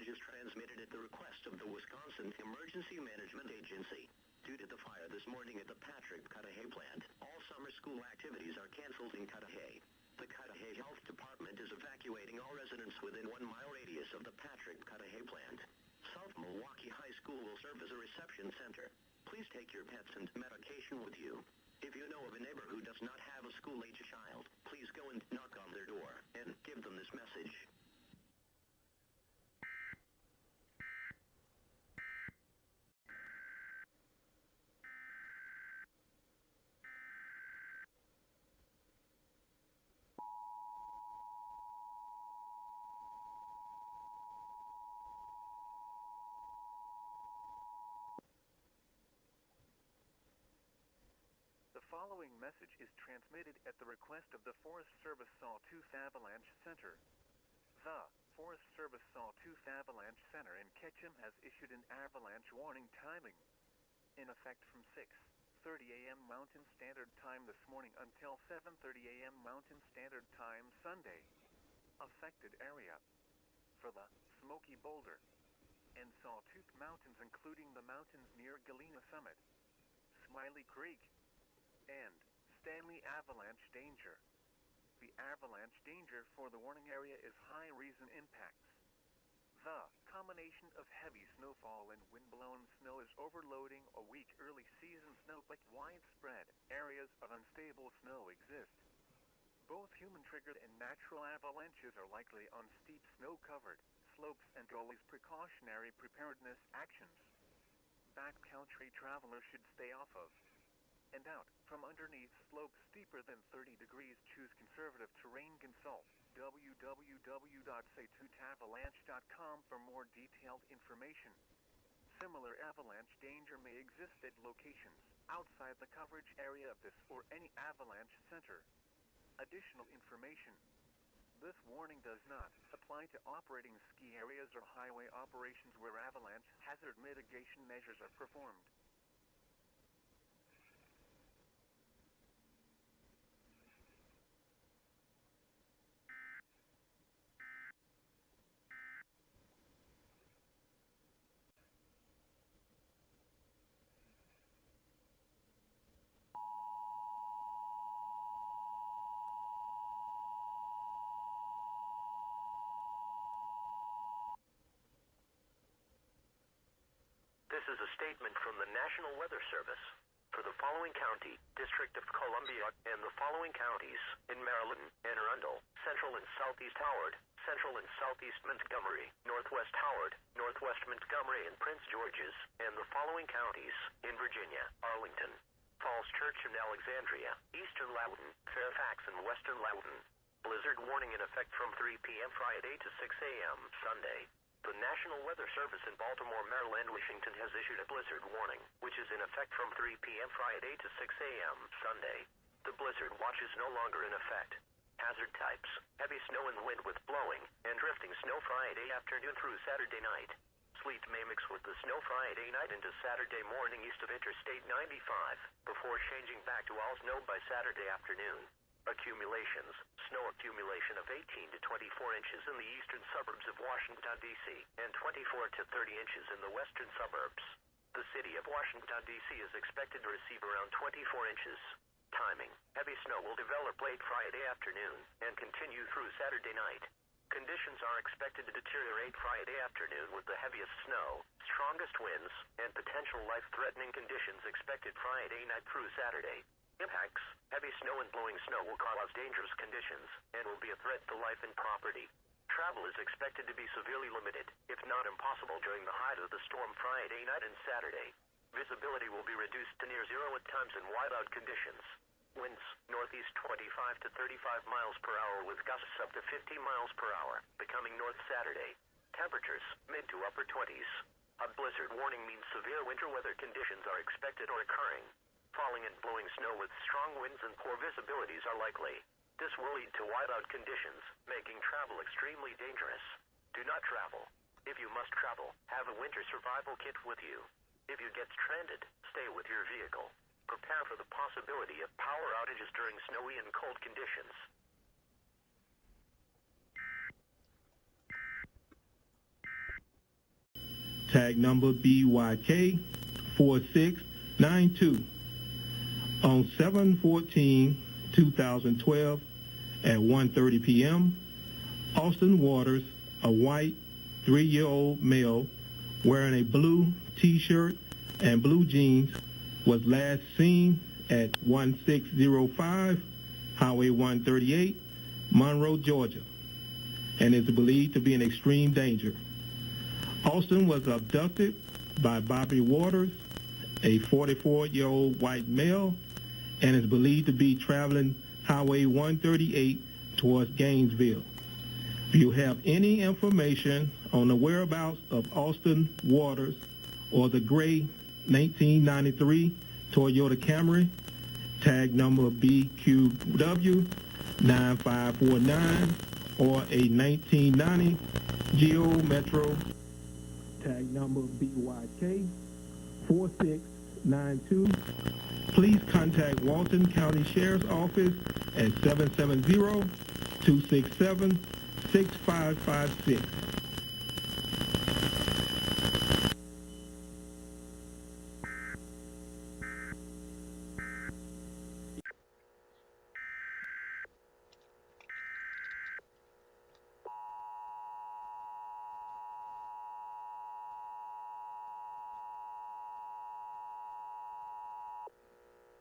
message is transmitted at the request of the Wisconsin Emergency Management Agency. Due to the fire this morning at the Patrick Cudahy plant, all summer school activities are canceled in Cudahy. The Cudahy Health Department is evacuating all residents within 1 mile radius of the Patrick Cudahy plant. South Milwaukee High School will serve as a reception center. Please take your pets and medication with you. If you know of a neighbor who does not have a school-age child, please go and knock on their door and give them this message. The following message is transmitted at the request of the Forest Service Sawtooth Avalanche Center. The Forest Service Sawtooth Avalanche Center in Ketchum has issued an avalanche warning timing in effect from 6:30 a.m. Mountain Standard Time this morning until 7:30 a.m. Mountain Standard Time Sunday. Affected area for the Smoky Boulder and Sawtooth Mountains, including the mountains near Galena Summit, Smiley Creek, and Stanley avalanche danger. The avalanche danger for the warning area is high reason impacts. The combination of heavy snowfall and wind-blown snow is overloading a weak early season snowflake. Widespread areas of unstable snow exist. Both human-triggered and natural avalanches are likely on steep snow-covered slopes and gullies. Precautionary preparedness actions backcountry travelers should stay off of and out from underneath slopes steeper than 30 degrees. Choose conservative terrain. Consult www.satootavalanche.com for more detailed information. Similar avalanche danger may exist at locations outside the coverage area of this or any avalanche center. Additional information. This warning does not apply to operating ski areas or highway operations where avalanche hazard mitigation measures are performed. This is a statement from the National Weather Service. For the following county, District of Columbia, and the following counties in Maryland, Anne Arundel, Central and Southeast Howard, Central and Southeast Montgomery, Northwest Howard, Northwest Montgomery and Prince George's, and the following counties in Virginia, Arlington, Falls Church and Alexandria, Eastern Loudoun, Fairfax and Western Loudoun. Blizzard warning in effect from 3 p.m. Friday to 6 a.m. Sunday. The National Weather Service in Baltimore, Maryland, Washington has issued a blizzard warning, which is in effect from 3 p.m. Friday to 6 a.m. Sunday. The blizzard watch is no longer in effect. Hazard types: heavy snow and wind with blowing and drifting snow Friday afternoon through Saturday night. Sleet may mix with the snow Friday night into Saturday morning east of Interstate 95, before changing back to all snow by Saturday afternoon. Accumulations: snow accumulation of 18 to 24 inches in the eastern suburbs of Washington, D.C., and 24 to 30 inches in the western suburbs. The city of Washington, D.C. is expected to receive around 24 inches. Timing: heavy snow will develop late Friday afternoon and continue through Saturday night. Conditions are expected to deteriorate Friday afternoon with the heaviest snow, strongest winds, and potential life-threatening conditions expected Friday night through Saturday. Impacts: heavy snow and blowing snow will cause dangerous conditions and will be a threat to life and property. Travel is expected to be severely limited, if not impossible, during the height of the storm Friday night and Saturday. Visibility will be reduced to near zero at times in whiteout conditions. Winds, northeast 25 to 35 miles per hour with gusts up to 50 miles per hour, becoming north Saturday. Temperatures, mid to upper 20s. A blizzard warning means severe winter weather conditions are expected or occurring. Falling and blowing snow with strong winds and poor visibilities are likely. This will lead to whiteout conditions, making travel extremely dangerous. Do not travel. If you must travel, have a winter survival kit with you. If you get stranded, stay with your vehicle. Prepare for the possibility of power outages during snowy and cold conditions. tag number BYK4692. On 7/14/2012 at 1:30 p.m., Austin Waters, a white 3-year-old male wearing a blue T-shirt and blue jeans, was last seen at 1605 Highway 138, Monroe, Georgia, and is believed to be in extreme danger. Austin was abducted by Bobby Waters, a 44-year-old white male, and is believed to be traveling Highway 138 towards Gainesville. If you have any information on the whereabouts of Austin Waters or the gray 1993 Toyota Camry, tag number BQW9549, or a 1990 Geo Metro, tag number BYK4692, please contact Walton County Sheriff's Office at 770-267-6556.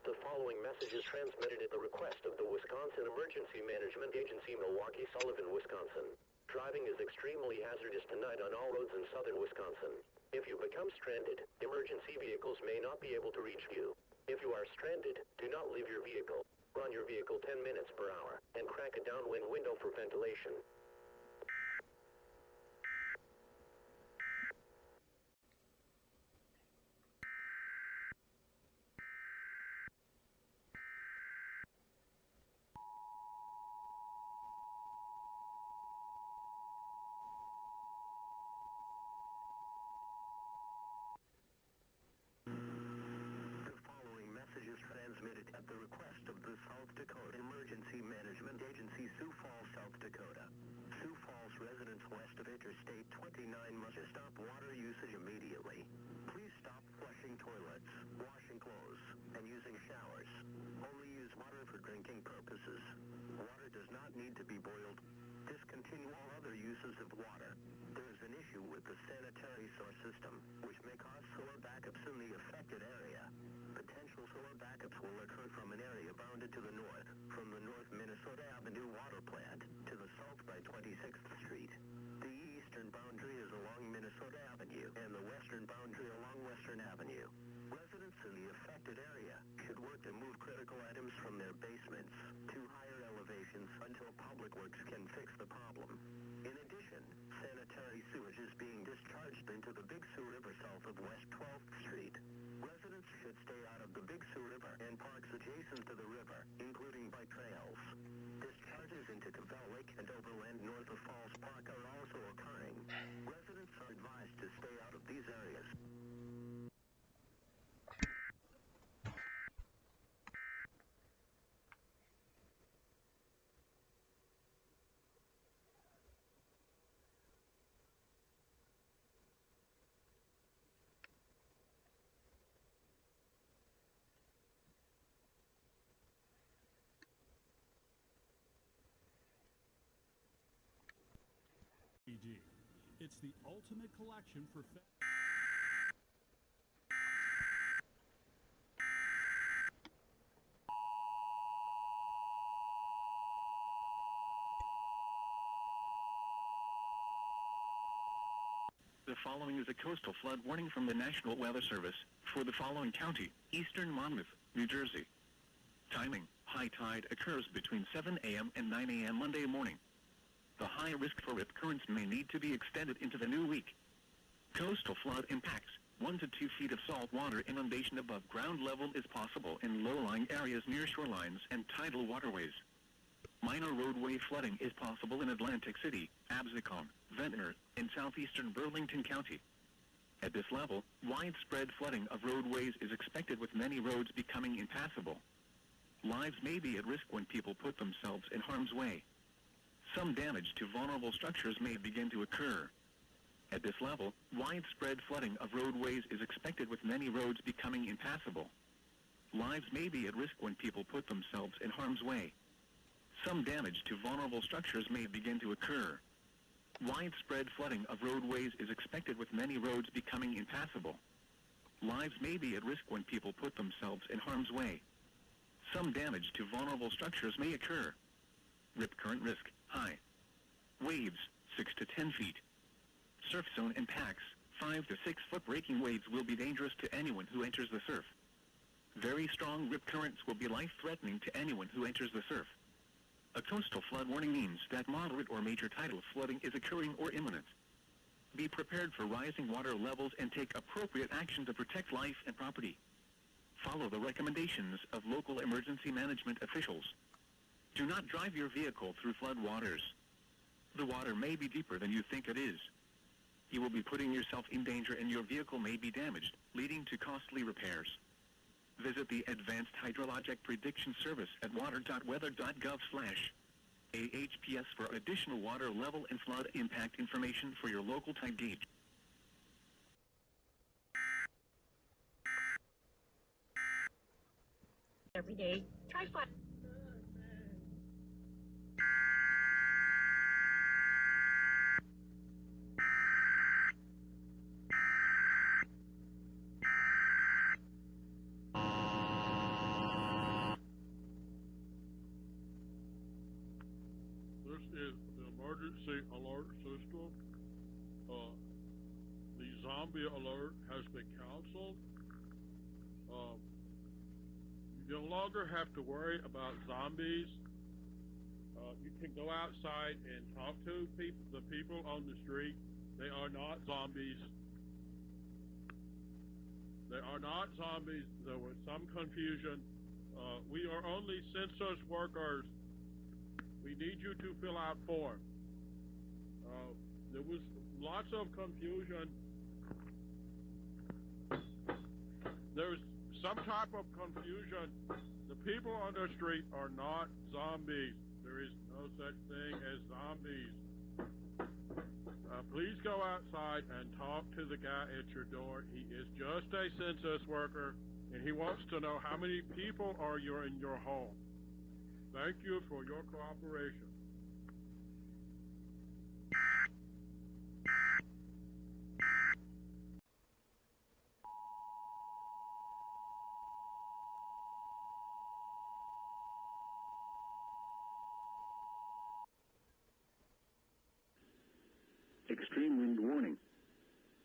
The following message is transmitted at the request of the Wisconsin Emergency Management Agency, Milwaukee, Sullivan, Wisconsin. Driving is extremely hazardous tonight on all roads in southern Wisconsin. If you become stranded, emergency vehicles may not be able to reach you. If you are stranded, do not leave your vehicle. Run your vehicle 10 minutes per hour and crack a downwind window for ventilation. Transmitted at the request of the South Dakota Emergency Management Agency, Sioux Falls, South Dakota. Sioux Falls residents west of Interstate 29 must stop water usage immediately. Please stop flushing toilets, washing clothes, and using showers. Only use water for drinking purposes. Water does not need to be boiled. Discontinue all other uses of water. There is an issue with the sanitary source system, which may cause sewer backups in the affected area. Potential sewer backups will occur from an area bounded to the north, from the North Minnesota Avenue water plant, to the south by 26th Street. The eastern boundary is along Minnesota Avenue, and the western boundary along Western Avenue. Residents in the affected area should work to move critical items from their basements to higher elevations until Public Works can fix the problem. In addition, sanitary sewage is being discharged into the Big Sioux River south of West 12th Street. Residents should stay out of the Big Sioux River and parks adjacent to the river, including bike trails. Discharges into Cavell Lake and overland north of Falls Park are also occurring. Residents are advised to stay out of these areas. It's the ultimate collection for The following is a coastal flood warning from the National Weather Service for the following county: Eastern Monmouth, New Jersey. Timing: high tide occurs between 7 a.m. and 9 a.m. Monday morning. The high risk for rip currents may need to be extended into the new week. Coastal flood impacts: 1 to 2 feet of salt water inundation above ground level is possible in low-lying areas near shorelines and tidal waterways. Minor roadway flooding is possible in Atlantic City, Absecon, Ventnor, and southeastern Burlington County. At this level, widespread flooding of roadways is expected, with many roads becoming impassable. Lives may be at risk when people put themselves in harm's way. Some damage to vulnerable structures may begin to occur. At this level, widespread flooding of roadways is expected, with many roads becoming impassable. Lives may be at risk when people put themselves in harm's way. Some damage to vulnerable structures may begin to occur. Widespread flooding of roadways is expected, with many roads becoming impassable. Lives may be at risk when people put themselves in harm's way. Some damage to vulnerable structures may occur. Rip current risk, high. Waves, 6 to 10 feet. Surf zone impacts, 5 to 6 foot breaking waves will be dangerous to anyone who enters the surf. Very strong rip currents will be life-threatening to anyone who enters the surf. A coastal flood warning means that moderate or major tidal flooding is occurring or imminent. Be prepared for rising water levels and take appropriate action to protect life and property. Follow the recommendations of local emergency management officials. Do not drive your vehicle through flood waters. The water may be deeper than you think it is. You will be putting yourself in danger and your vehicle may be damaged, leading to costly repairs. Visit the Advanced Hydrologic Prediction Service at water.weather.gov/AHPS for additional water level and flood impact information for your local tide gauge. Every day, try flat. This is the emergency alert system. The zombie alert has been canceled. You no longer have to worry about zombies. You can go outside and talk to the people on the street. They are not zombies. They are not zombies. There was some confusion. We are only census workers. We need you to fill out forms. There was lots of confusion. There's some type of confusion. The people on the street are not zombies. There is no such thing as zombies. Please go outside and talk to the guy at your door. He is just a census worker, and he wants to know how many people are in your home. Thank you for your cooperation. Extreme wind warning.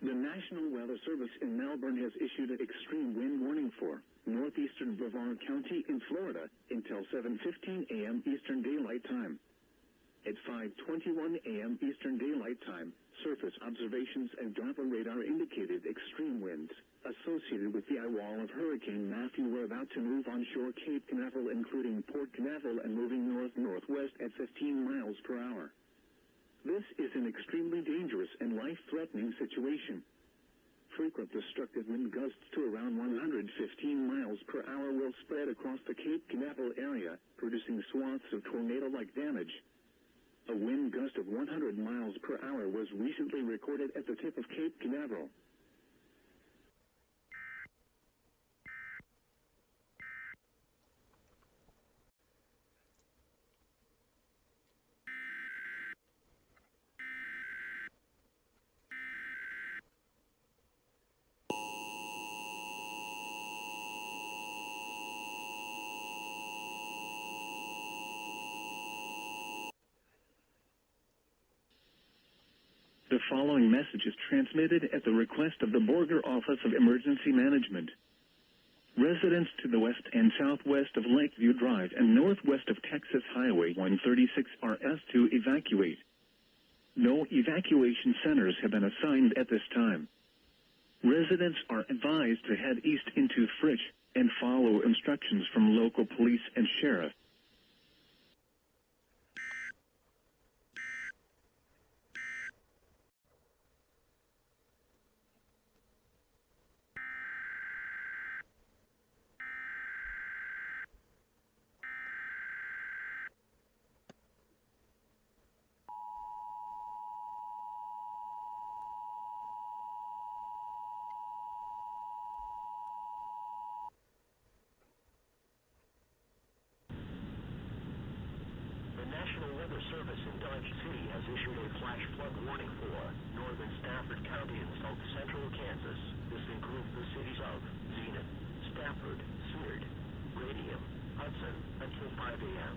The National Weather Service in Melbourne has issued an extreme wind warning for northeastern Brevard County in Florida until 7:15 a.m. Eastern Daylight Time. At 5:21 a.m. Eastern Daylight Time, surface observations and Doppler radar indicated extreme winds associated with the eye wall of Hurricane Matthew were about to move onshore Cape Canaveral, including Port Canaveral, and moving north-northwest at 15 miles per hour. This is an extremely dangerous and life-threatening situation. Frequent destructive wind gusts to around 115 miles per hour will spread across the Cape Canaveral area, producing swaths of tornado-like damage. A wind gust of 100 miles per hour was recently recorded at the tip of Cape Canaveral. The following message is transmitted at the request of the Border Office of Emergency Management. Residents to the west and southwest of Lakeview Drive and northwest of Texas Highway 136 are asked to evacuate. No evacuation centers have been assigned at this time. Residents are advised to head east into Fritch and follow instructions from local police and sheriff. Service in Dodge City has issued a flash flood warning for northern Stafford County and south central Kansas. This includes the cities of Zenith, Stafford, Seward, Radium, Hudson, until 5 a.m.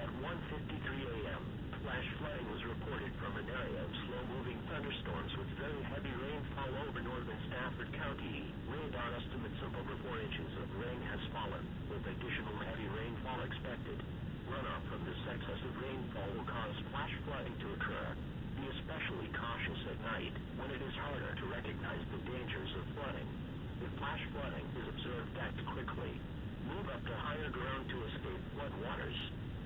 At 1:53 a.m., flash flooding was reported from an area of slow-moving thunderstorms with very heavy rainfall over northern Stafford County. Radar estimates of over 4 inches of rain has fallen, with additional heavy rainfall expected. Runoff from this excessive rainfall will cause flash flooding to occur. Be especially cautious at night, when it is harder to recognize the dangers of flooding. If flash flooding is observed, act quickly. Move up to higher ground to escape flood waters.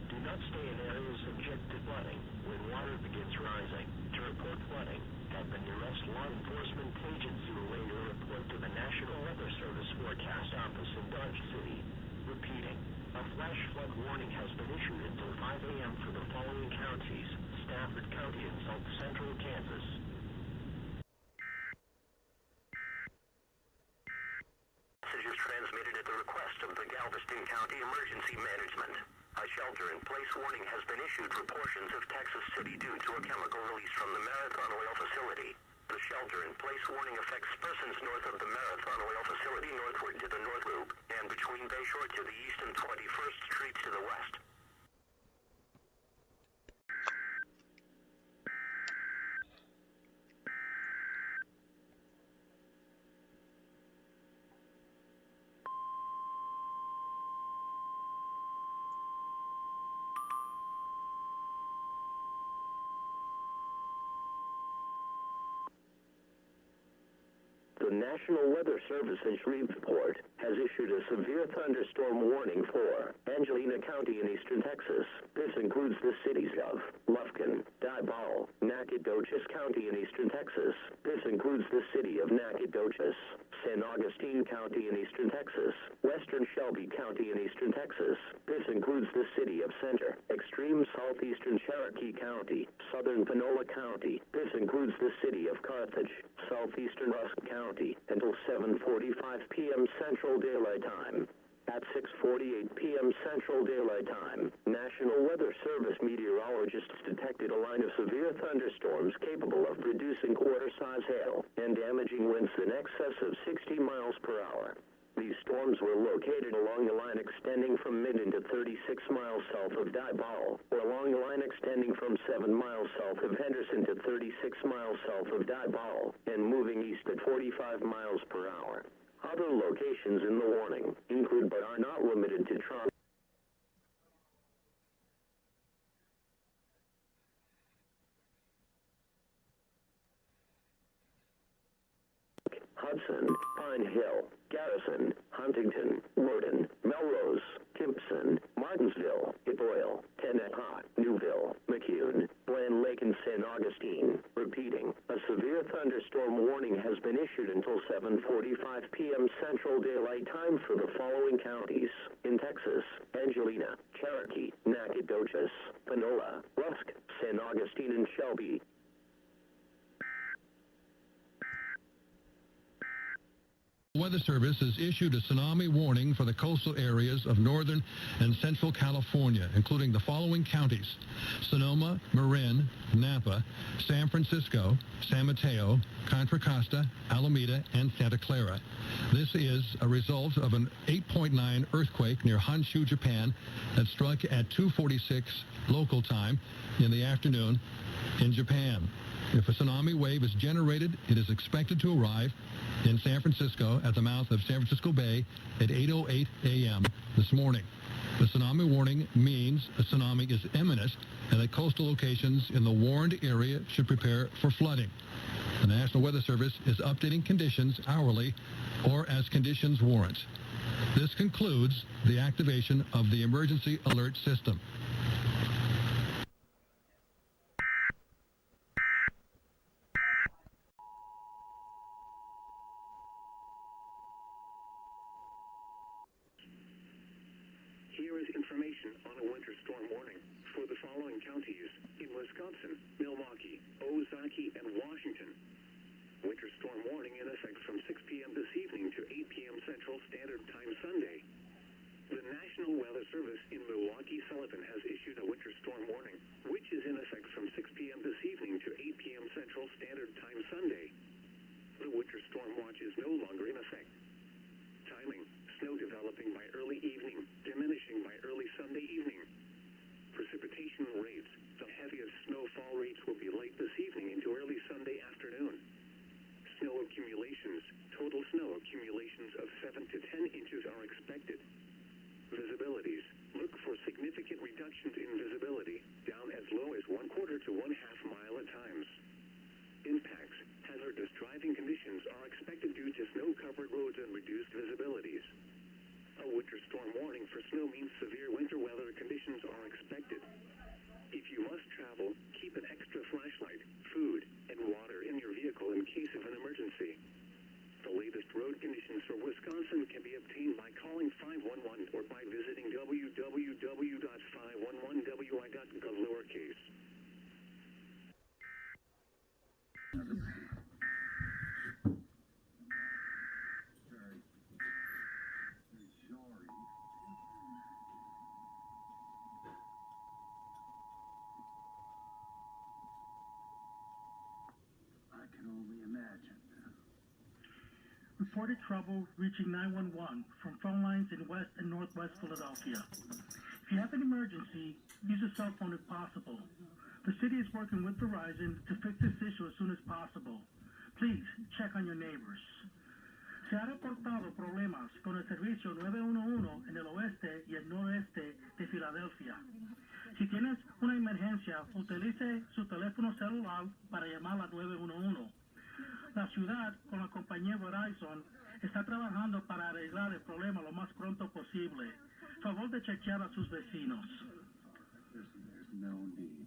Do not stay in areas subject to flooding when water begins rising. To report flooding, at the nearest law enforcement agency or relay your report to the National Weather Service Forecast Office in Dodge City. Repeating, a flash flood warning has been issued until 5 a.m. for the following counties: Stafford County and south central Kansas. Message is transmitted at the request of the Galveston County Emergency Management. A shelter-in-place warning has been issued for portions of Texas City due to a chemical release from the Marathon Oil facility. The shelter-in-place warning affects persons north of the Marathon Oil facility northward to the North Loop, and between Bayshore to the east and 21st Street to the west. The National Weather Service in Shreveport has issued a severe thunderstorm warning for Angelina County in eastern Texas. This includes the cities of Lufkin, Diboll, Nacogdoches County in eastern Texas. This includes the city of Nacogdoches, San Augustine County in eastern Texas, western Shelby County in eastern Texas. This includes the city of Center, extreme southeastern Cherokee County, southern Panola County. This includes the city of Carthage, southeastern Rusk County, until 7:45 p.m. Central Daylight Time. At 6:48 p.m. Central Daylight Time, National Weather Service meteorologists detected a line of severe thunderstorms capable of producing quarter-size hail and damaging winds in excess of 60 miles per hour. These storms were located along the line extending from Minden to 36 miles south of Diboll, or along the line extending from 7 miles south of Henderson to 36 miles south of Diboll, and moving east at 45 miles per hour. Other locations in the warning include but are not limited to Hudson, Pine Hill, Garrison, Huntington, Woden, Melrose, Timpson, Martinsville, Ipoyle, Tenneha, Newville, McCune, Bland Lake, and San Augustine. Repeating, a severe thunderstorm warning has been issued until 7:45 p.m. Central Daylight Time for the following counties in Texas: Angelina, Cherokee, Nacogdoches, Panola, Rusk, San Augustine, and Shelby. Weather Service has issued a tsunami warning for the coastal areas of northern and central California, including the following counties: Sonoma, Marin, Napa, San Francisco, San Mateo, Contra Costa, Alameda, and Santa Clara. This is a result of an 8.9 earthquake near Honshu, Japan, that struck at 2:46 local time in the afternoon in Japan. If a tsunami wave is generated, it is expected to arrive in San Francisco at the mouth of San Francisco Bay at 8:08 a.m. this morning. The tsunami warning means a tsunami is imminent and that coastal locations in the warned area should prepare for flooding. The National Weather Service is updating conditions hourly or as conditions warrant. This concludes the activation of the emergency alert system. Here is information on a winter storm warning for the following counties in Wisconsin, Milwaukee, Ozaukee, and Washington. Winter storm warning in effect from 6 p.m. this evening to 8 p.m. Central Standard Time Sunday. The National Weather Service in Milwaukee Sullivan has issued a winter storm warning, which is in effect from 6 p.m. this evening to 8 p.m. Central Standard Time Sunday. The winter storm watch is no longer in effect. Timing: snow developing by early evening, diminishing by early Sunday evening. Precipitation rates: the heaviest snowfall rates will be late this evening into early Sunday afternoon. Snow accumulations: total snow accumulations of 7 to 10 inches are expected. Visibilities: look for significant reductions in visibility, down as low as 1/4 to 1/2 mile at times. Impacts: hazardous driving conditions are expected due to snow-covered roads and reduced visibilities. A winter storm warning for snow means severe winter weather conditions are expected. If you must travel, keep an extra flashlight, food, and water in your vehicle in case of an emergency. The latest road conditions for Wisconsin can be obtained by calling 511 or by visiting www.511wi.gov lowercase. I can only imagine. Reported trouble reaching 911 from phone lines in West and Northwest Philadelphia. If you have an emergency, use a cell phone if possible. The city is working with Verizon to fix this issue as soon as possible. Please check on your neighbors. Se ha reportado problemas con el servicio 911 en el oeste y el noreste de Filadelfia. Si tienes una emergencia, utilice su teléfono celular para llamar a 911. La ciudad, con la compañía Verizon, está trabajando para arreglar el problema lo más pronto posible. Favor de chequear a sus vecinos. There's no need.